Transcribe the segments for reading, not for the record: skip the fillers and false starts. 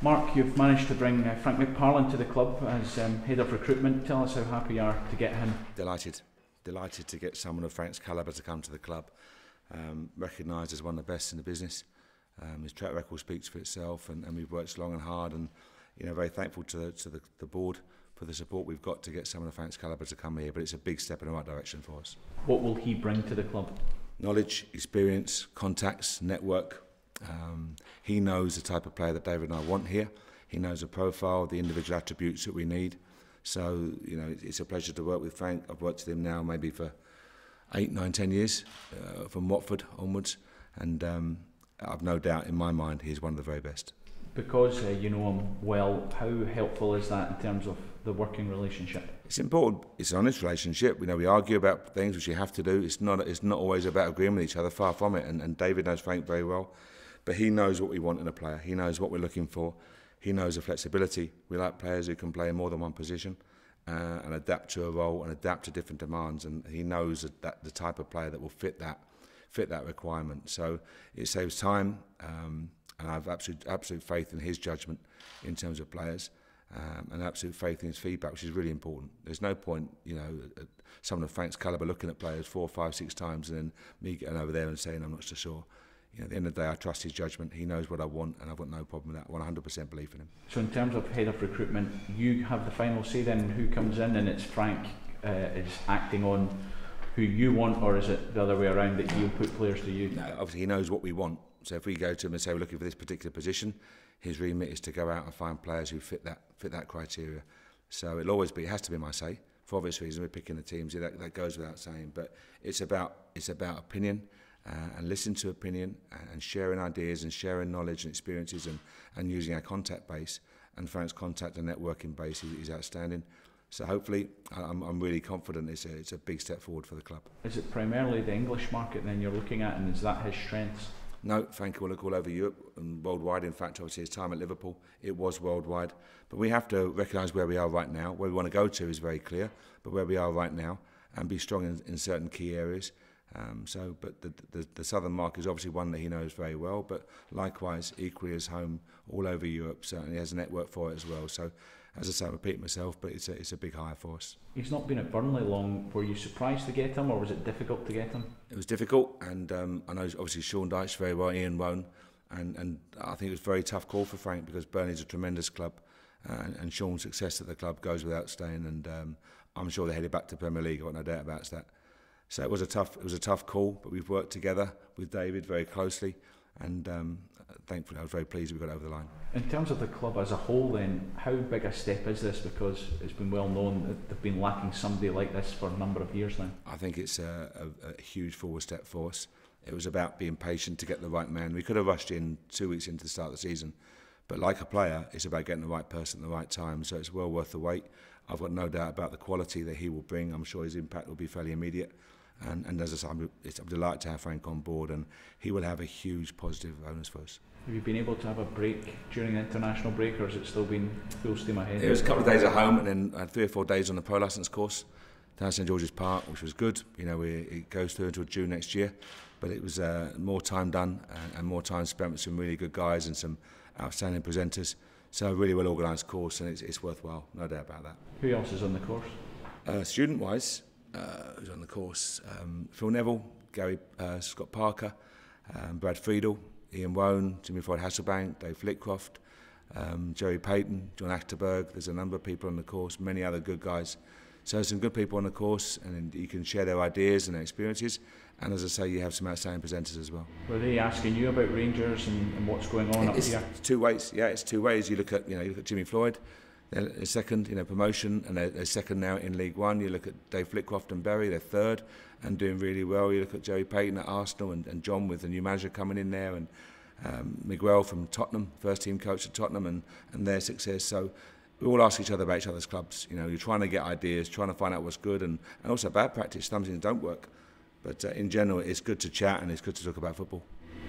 Mark, you've managed to bring Frank McParland to the club as head of recruitment. Tell us how happy you are to get him. Delighted to get someone of Frank's calibre to come to the club. Recognised as one of the best in the business. His track record speaks for itself, and we've worked long and hard, and very thankful to the board for the support we've got to get someone of Frank's calibre to come here. But it's a big step in the right direction for us. What will he bring to the club? Knowledge, experience, contacts, network. He knows the type of player that David and I want here. He knows the profile, the individual attributes that we need. So, it's a pleasure to work with Frank. I've worked with him now maybe for 8, 9, 10 years, from Watford onwards. And I've no doubt in my mind he's one of the very best. Because you know him well, how helpful is that in terms of the working relationship? It's important. It's an honest relationship. We argue about things, which you have to do. It's not always about agreeing with each other, far from it. And David knows Frank very well. But he knows what we want in a player. He knows what we're looking for. He knows the flexibility. We like players who can play in more than one position and adapt to a role and adapt to different demands. And he knows that the type of player that will fit that requirement. So it saves time, and I have absolute faith in his judgment in terms of players, and absolute faith in his feedback, which is really important. There's no point, someone of Frank's calibre looking at players 4, 5, 6 times and then me getting over there and saying I'm not so sure. At the end of the day, I trust his judgment. He knows what I want, and I've got no problem with that. 100% belief in him. So in terms of head of recruitment, you have the final say then who comes in, and it's Frank is acting on who you want, or is it the other way around that he'll put players to you? No, obviously he knows what we want. So if we go to him and say we're looking for this particular position, his remit is to go out and find players who fit that criteria. So it has to be my say. For obvious reasons, we're picking the teams. That goes without saying. But it's about opinion. And listen to opinion and sharing ideas and sharing knowledge and experiences and using our contact base. And Frank's contact and networking base is outstanding. So hopefully, I'm really confident it's a big step forward for the club. Is it primarily the English market then you're looking at, and is that his strengths? No, Frank will look all over Europe and worldwide. In fact, obviously his time at Liverpool, it was worldwide. But we have to recognise where we are right now. Where we want to go to is very clear, but where we are right now, and be strong in certain key areas. But the southern market is obviously one that he knows very well, but likewise, equally as home all over Europe, certainly has a network for it as well. So, as I say, I repeat myself, but it's a big hire for us. He's not been at Burnley long. Were you surprised to get him, or was it difficult to get him? It was difficult, and I know obviously Sean Dyche very well, Ian Rowan, and I think it was a very tough call for Frank because Burnley's a tremendous club, and Sean's success at the club goes without saying, and I'm sure they're headed back to Premier League. I've got no doubt about that. So it was a tough call, but we've worked together with David very closely, and thankfully I was very pleased we got over the line. In terms of the club as a whole then, how big a step is this? Because it's been well known that they've been lacking somebody like this for a number of years now. I think it's a huge forward step for us. It was about being patient to get the right man. We could have rushed in 2 weeks into the start of the season, but like a player, it's about getting the right person at the right time, so it's well worth the wait. I've got no doubt about the quality that he will bring. I'm sure his impact will be fairly immediate. And as I say, I'm delighted to have Frank on board, and he will have a huge positive onus for us. Have you been able to have a break during the international break, or has it still been full steam ahead? It was a couple of days at home, and then I had 3 or 4 days on the pro licence course down St George's Park, which was good. It goes through until June next year, but it was more time done and more time spent with some really good guys and some outstanding presenters. So a really well organised course, and it's worthwhile, no doubt about that. Who else is on the course? Student-wise, who's on the course? Phil Neville, Gary Scott Parker, Brad Friedel, Ian Rowan, Jimmy Floyd Hasselbank, Dave Flitcroft, Jerry Payton, John Achterberg. There's a number of people on the course, many other good guys. So there's some good people on the course, and you can share their ideas and their experiences. And as I say, you have some outstanding presenters as well. Were they asking you about Rangers and what's going on up here? It's 2 ways. Yeah, it's 2 ways. You look at Jimmy Floyd. They're second, promotion, and they're second now in League One. You look at Dave Flitcroft and Berry, they're third and doing really well. You look at Jerry Payton at Arsenal and John with the new manager coming in there, and Miguel from Tottenham, first team coach at Tottenham, and their success. So we all ask each other about each other's clubs. You're trying to get ideas, trying to find out what's good, and also bad practice. Some things don't work. But in general, it's good to chat and it's good to talk about football.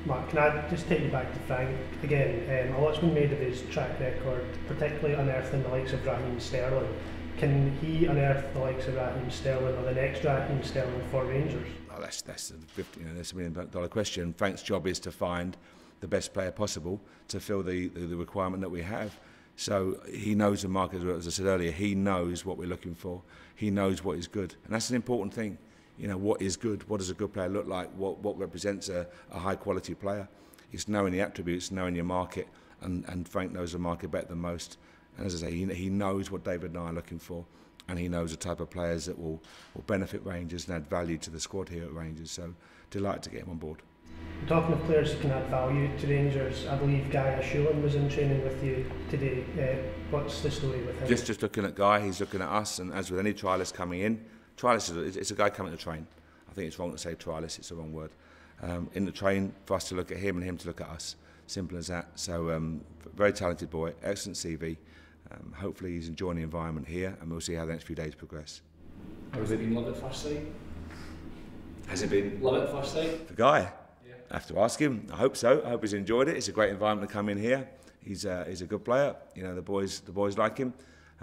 Mark, can I just take you back to Frank again? A lot's been made of his track record, particularly unearthing the likes of Raheem Sterling. Can he unearth the likes of Raheem Sterling or the next Raheem Sterling for Rangers? Oh, that's a $50 million question. Frank's job is to find the best player possible to fill the requirement that we have. So he knows the market, as I said earlier. He knows what we're looking for. He knows what is good, and that's an important thing. You know, what is good? What does a good player look like? What represents a high quality player? It's knowing the attributes, knowing your market, and Frank knows the market better than most. And as I say, he knows what David and I are looking for, and he knows the type of players that will benefit Rangers and add value to the squad here at Rangers. So delighted to get him on board. Talking of players who can add value to Rangers, I believe Guy Ashulin was in training with you today. What's the story with him? Just looking at Guy, he's looking at us, and as with any trialist coming in, trialist it's a guy coming to train. I think it's wrong to say trialist, it's the wrong word. In the train, for us to look at him and him to look at us. Simple as that. So very talented boy, excellent CV. Hopefully he's enjoying the environment here, and we'll see how the next few days progress. Has it been love at first sight? Has it been love at first sight? The guy? Yeah. I have to ask him. I hope so. I hope he's enjoyed it. It's a great environment to come in here. He's a good player. You know, the boys like him.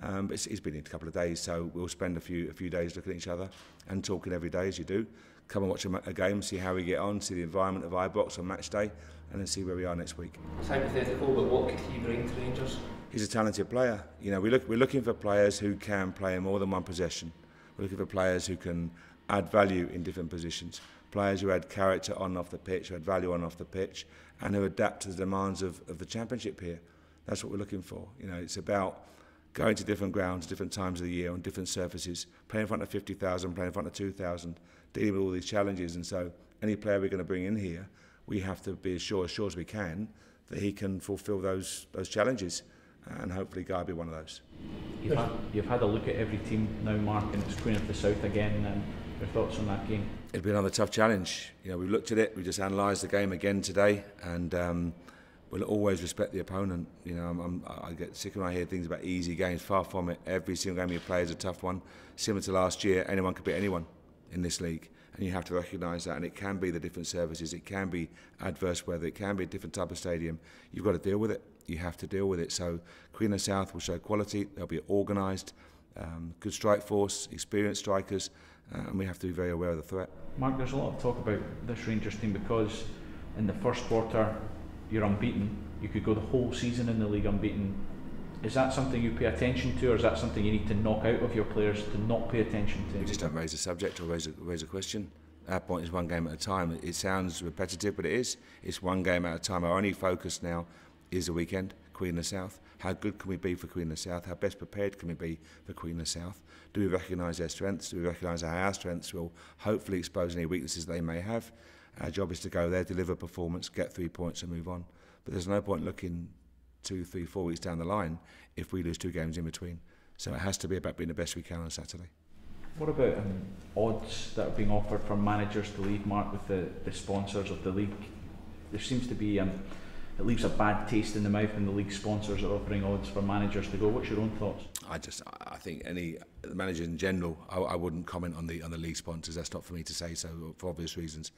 But he's been in a couple of days, so we'll spend a few days looking at each other and talking every day, as you do. Come and watch a game, see how we get on, see the environment of Ibrox on match day, and then see where we are next week. It's hypothetical, but what could he bring to Rangers? He's a talented player. You know, we're looking for players who can play in more than one possession. We're looking for players who can add value in different positions. Players who add character on and off the pitch, who add value on and off the pitch, and who adapt to the demands of the Championship here. That's what we're looking for. You know, it's about going to different grounds, different times of the year, on different surfaces, playing in front of 50,000, playing in front of 2,000, dealing with all these challenges. And so any player we're going to bring in here, we have to be as sure as we can that he can fulfil those challenges. And hopefully Guy will be one of those. You've had a look at every team now, Mark, and it's Queen of the South again. And your thoughts on that game? It'll be another tough challenge. You know, we've looked at it, we just analysed the game again today, and we'll always respect the opponent. You know, I get sick when I hear things about easy games. Far from it. Every single game you play is a tough one. Similar to last year, anyone could beat anyone in this league, and you have to recognise that. And it can be the different services, it can be adverse weather, it can be a different type of stadium. You've got to deal with it. You have to deal with it. So Queen of South will show quality. They'll be organised, good strike force, experienced strikers, and we have to be very aware of the threat. Mark, there's a lot of talk about this Rangers team because in the first quarter you're unbeaten. You could go the whole season in the league unbeaten. Is that something you pay attention to, or is that something you need to knock out of your players to not pay attention to? We just don't raise a subject or raise a question. Our point is one game at a time. It sounds repetitive, but it is. It's one game at a time. Our only focus now is the weekend, Queen of the South. How good can we be for Queen of the South? How best prepared can we be for Queen of the South? Do we recognise their strengths? Do we recognise how our strengths will hopefully expose any weaknesses they may have? Our job is to go there, deliver performance, get 3 points and move on. But there's no point looking 2, 3, 4 weeks down the line if we lose 2 games in between. So it has to be about being the best we can on Saturday. What about odds that are being offered for managers to leave, Mark, with the sponsors of the league? There seems to be, it leaves a bad taste in the mouth when the league sponsors are offering odds for managers to go. What's your own thoughts? I think any manager in general, I wouldn't comment on the league sponsors. That's not for me to say so, for obvious reasons.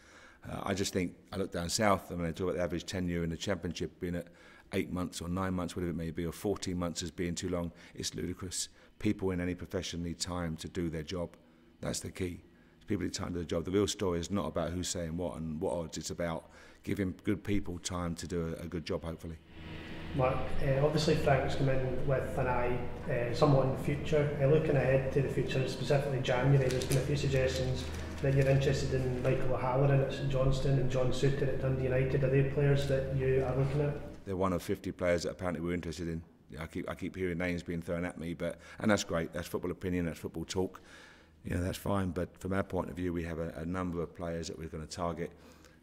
I just think, I look down south, I mean, I talk about the average tenure in the Championship being at 8 months or 9 months, whatever it may be, or 14 months as being too long. It's ludicrous. People in any profession need time to do their job. That's the key. People need time to do their job. The real story is not about who's saying what and what odds. It's about giving good people time to do a good job, hopefully. Mark, obviously Frank's come in with an eye somewhat in the future. Looking ahead to the future, specifically January, there's been a few suggestions that you're interested in Michael O'Halloran at St Johnstone and John Suter at Dundee United. Are they players that you are looking at? They're one of 50 players that apparently we're interested in. I keep hearing names being thrown at me, and that's great. That's football opinion, that's football talk. You know, that's fine. But from our point of view, we have a number of players that we're going to target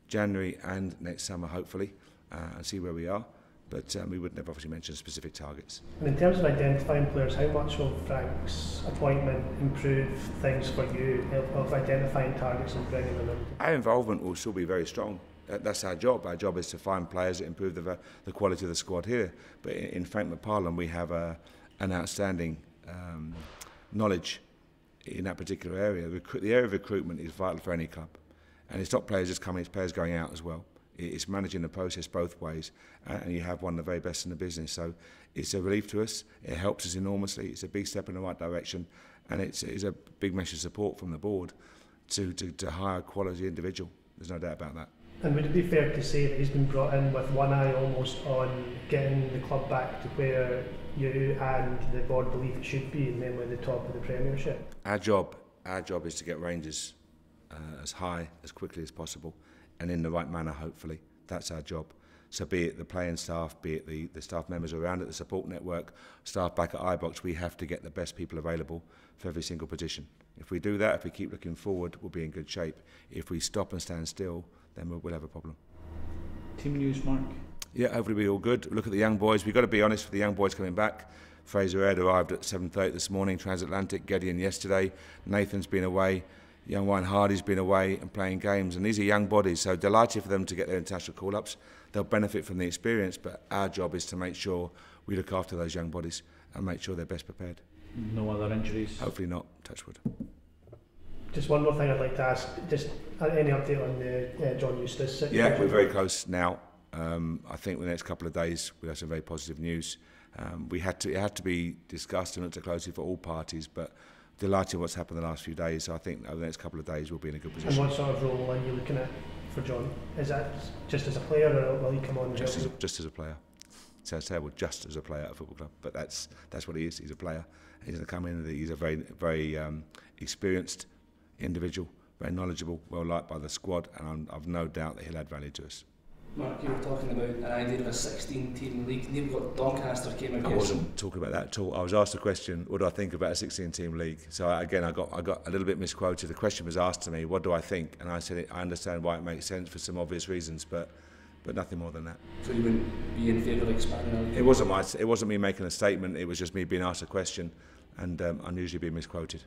January and next summer, hopefully, and see where we are. But we would never obviously mention specific targets. And in terms of identifying players, how much will Frank's appointment improve things for you of identifying targets and bringing them in? Our involvement will still be very strong. That's our job. Our job is to find players that improve the quality of the squad here. But in Frank McParland, we have an outstanding knowledge in that particular area. The area of recruitment is vital for any club. And it's not players just coming, it's players going out as well. It's managing the process both ways, and you have one of the very best in the business. So it's a relief to us. It helps us enormously. It's a big step in the right direction, and it's a big measure of support from the board to hire a quality individual. There's no doubt about that. And would it be fair to say that he's been brought in with one eye almost on getting the club back to where you and the board believe it should be, namely the top of the Premiership? Our job is to get Rangers as high as quickly as possible and in the right manner, hopefully. That's our job. So be it the playing staff, be it the staff members around it, the support network, staff back at iBox, we have to get the best people available for every single position. If we do that, if we keep looking forward, we'll be in good shape. If we stop and stand still, then we'll have a problem. Team news, Mark? Yeah, hopefully we're all good. Look at the young boys. We've got to be honest with the young boys coming back. Fraser Ed arrived at 7:30 this morning, transatlantic. Gideon yesterday. Nathan's been away. Young Ryan Hardy's been away and playing games. And these are young bodies, so delighted for them to get their international call-ups. They'll benefit from the experience, but our job is to make sure we look after those young bodies and make sure they're best prepared. No other injuries? Hopefully not, touch wood. Just one more thing I'd like to ask, just any update on the John Eustace situation? Yeah, we're very close now. I think in the next couple of days we'll have some very positive news. It had to be discussed and looked at closely for all parties, but delighted what's happened the last few days. So I think over the next couple of days we'll be in a good position. And what sort of role are you looking at for John? Is that just as a player, or will he come on? Just as a player. Sounds terrible, just as a player at a football club, but that's what he is. He's a player. He's going to come in. He's a very experienced individual, very knowledgeable, well liked by the squad, and I've no doubt that he'll add value to us. Mark, you were talking about an idea of a 16-team league. You've got Doncaster came against. I wasn't talking about that at all. I was asked a question, what do I think about a 16-team league? So I got a little bit misquoted. The question was asked to me, what do I think? And I said, I understand why it makes sense for some obvious reasons, but nothing more than that. So you wouldn't be in favour of expanding the league? It wasn't me making a statement, it was just me being asked a question, and unusually being misquoted.